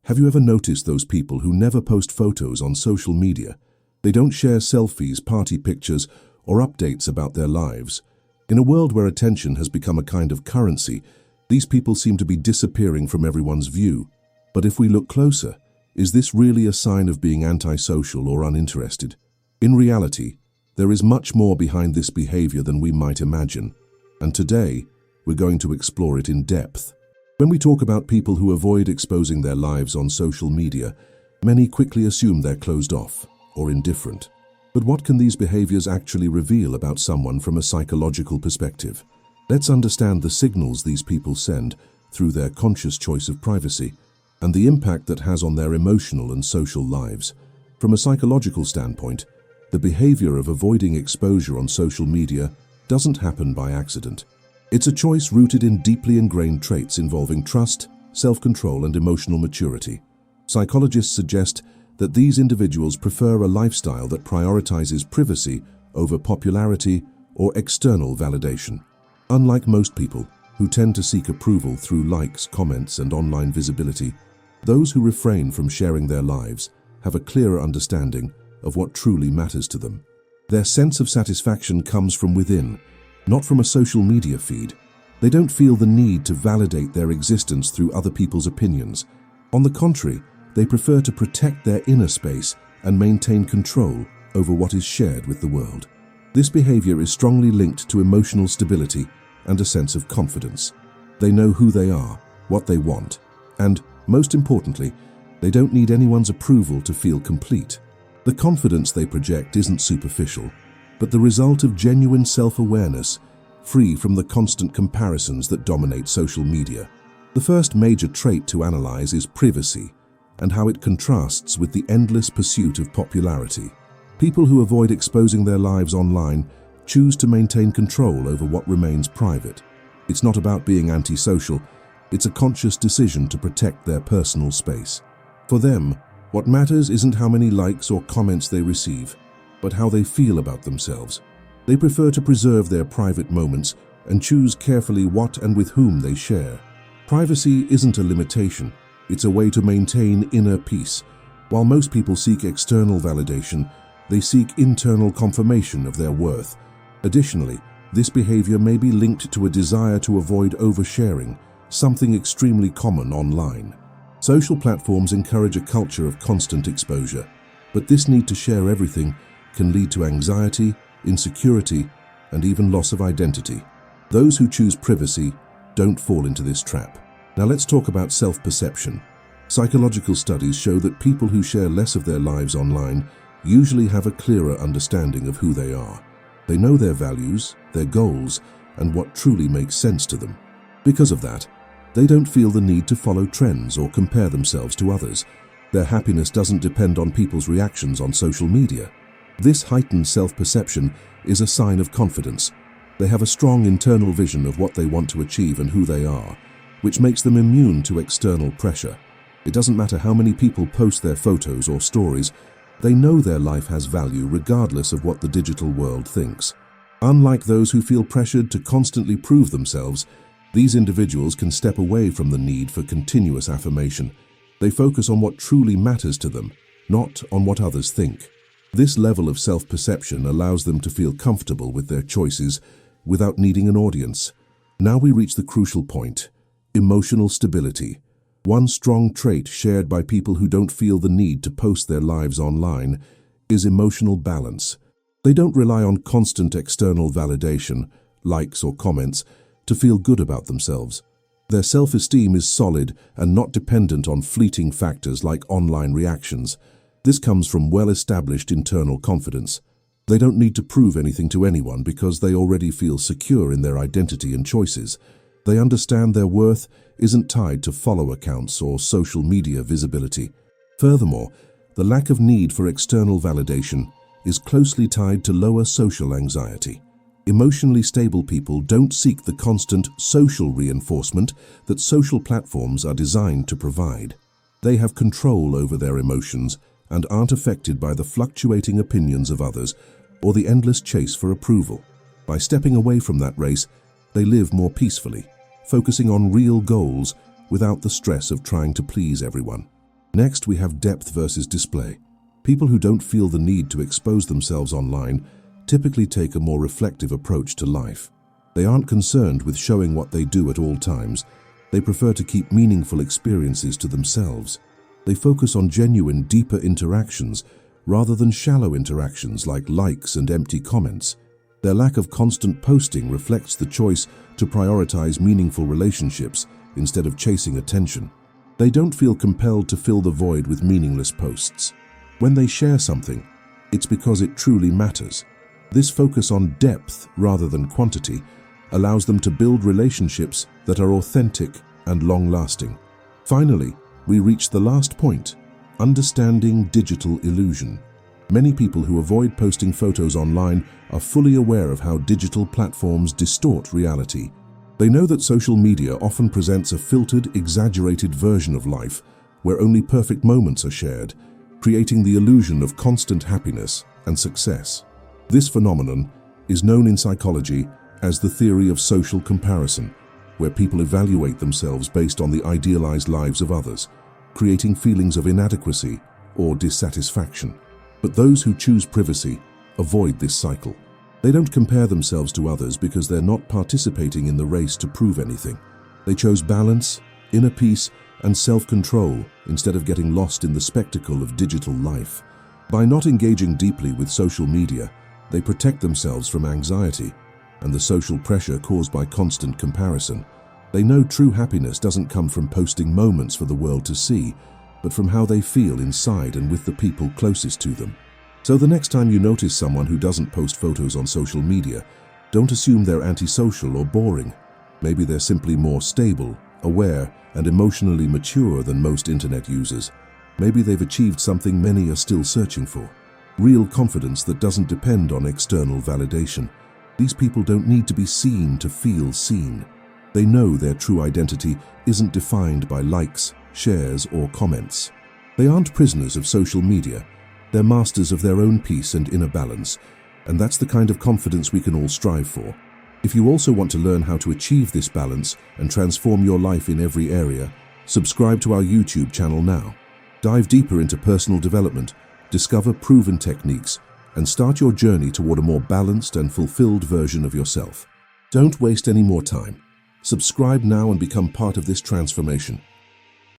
Have you ever noticed those people who never post photos on social media? They don't share selfies, party pictures, or updates about their lives. In a world where attention has become a kind of currency, these people seem to be disappearing from everyone's view. But if we look closer, is this really a sign of being antisocial or uninterested? In reality, there is much more behind this behavior than we might imagine. And today, we're going to explore it in depth. When we talk about people who avoid exposing their lives on social media, many quickly assume they're closed off or indifferent. But what can these behaviors actually reveal about someone from a psychological perspective? Let's understand the signals these people send through their conscious choice of privacy and the impact that has on their emotional and social lives. From a psychological standpoint, the behavior of avoiding exposure on social media doesn't happen by accident. It's a choice rooted in deeply ingrained traits involving trust, self-control, and emotional maturity. Psychologists suggest that these individuals prefer a lifestyle that prioritizes privacy over popularity or external validation. Unlike most people, who tend to seek approval through likes, comments, and online visibility, those who refrain from sharing their lives have a clearer understanding of what truly matters to them. Their sense of satisfaction comes from within, not from a social media feed. They don't feel the need to validate their existence through other people's opinions. On the contrary, they prefer to protect their inner space and maintain control over what is shared with the world. This behavior is strongly linked to emotional stability and a sense of confidence. They know who they are, what they want, and, most importantly, they don't need anyone's approval to feel complete. The confidence they project isn't superficial, but the result of genuine self-awareness, free from the constant comparisons that dominate social media. The first major trait to analyze is privacy, and how it contrasts with the endless pursuit of popularity. People who avoid exposing their lives online choose to maintain control over what remains private. It's not about being antisocial, it's a conscious decision to protect their personal space. For them, what matters isn't how many likes or comments they receive, but how they feel about themselves. They prefer to preserve their private moments and choose carefully what and with whom they share. Privacy isn't a limitation, it's a way to maintain inner peace. While most people seek external validation, they seek internal confirmation of their worth. Additionally, this behavior may be linked to a desire to avoid oversharing, something extremely common online. Social platforms encourage a culture of constant exposure, but this need to share everything can lead to anxiety, insecurity, and even loss of identity. Those who choose privacy don't fall into this trap. Now let's talk about self-perception. Psychological studies show that people who share less of their lives online usually have a clearer understanding of who they are. They know their values, their goals, and what truly makes sense to them. Because of that, they don't feel the need to follow trends or compare themselves to others. Their happiness doesn't depend on people's reactions on social media. This heightened self-perception is a sign of confidence. They have a strong internal vision of what they want to achieve and who they are, which makes them immune to external pressure. It doesn't matter how many people post their photos or stories, they know their life has value regardless of what the digital world thinks. Unlike those who feel pressured to constantly prove themselves, these individuals can step away from the need for continuous affirmation. They focus on what truly matters to them, not on what others think. This level of self-perception allows them to feel comfortable with their choices without needing an audience. Now we reach the crucial point: emotional stability. One strong trait shared by people who don't feel the need to post their lives online is emotional balance. They don't rely on constant external validation, likes or comments, to feel good about themselves. Their self-esteem is solid and not dependent on fleeting factors like online reactions. This comes from well-established internal confidence. They don't need to prove anything to anyone because they already feel secure in their identity and choices. They understand their worth isn't tied to follow accounts or social media visibility. Furthermore, the lack of need for external validation is closely tied to lower social anxiety. Emotionally stable people don't seek the constant social reinforcement that social platforms are designed to provide. They have control over their emotions and aren't affected by the fluctuating opinions of others or the endless chase for approval. By stepping away from that race, they live more peacefully, focusing on real goals without the stress of trying to please everyone. Next, we have depth versus display. People who don't feel the need to expose themselves online typically take a more reflective approach to life. They aren't concerned with showing what they do at all times. They prefer to keep meaningful experiences to themselves. They focus on genuine, deeper interactions rather than shallow interactions like likes and empty comments. Their lack of constant posting reflects the choice to prioritize meaningful relationships instead of chasing attention. They don't feel compelled to fill the void with meaningless posts. When they share something, it's because it truly matters. This focus on depth rather than quantity allows them to build relationships that are authentic and long-lasting. Finally, we reach the last point: understanding digital illusion. Many people who avoid posting photos online are fully aware of how digital platforms distort reality. They know that social media often presents a filtered, exaggerated version of life where only perfect moments are shared, creating the illusion of constant happiness and success. This phenomenon is known in psychology as the theory of social comparison, where people evaluate themselves based on the idealized lives of others, creating feelings of inadequacy or dissatisfaction. But those who choose privacy avoid this cycle. They don't compare themselves to others because they're not participating in the race to prove anything. They chose balance, inner peace, and self-control instead of getting lost in the spectacle of digital life. By not engaging deeply with social media, they protect themselves from anxiety and the social pressure caused by constant comparison. They know true happiness doesn't come from posting moments for the world to see, but from how they feel inside and with the people closest to them. So the next time you notice someone who doesn't post photos on social media, don't assume they're antisocial or boring. Maybe they're simply more stable, aware, and emotionally mature than most internet users. Maybe they've achieved something many are still searching for: real confidence that doesn't depend on external validation. These people don't need to be seen to feel seen. They know their true identity isn't defined by likes, shares, or comments. They aren't prisoners of social media. They're masters of their own peace and inner balance, and that's the kind of confidence we can all strive for. If you also want to learn how to achieve this balance and transform your life in every area, subscribe to our YouTube channel now. Dive deeper into personal development, discover proven techniques, and start your journey toward a more balanced and fulfilled version of yourself. Don't waste any more time. Subscribe now and become part of this transformation.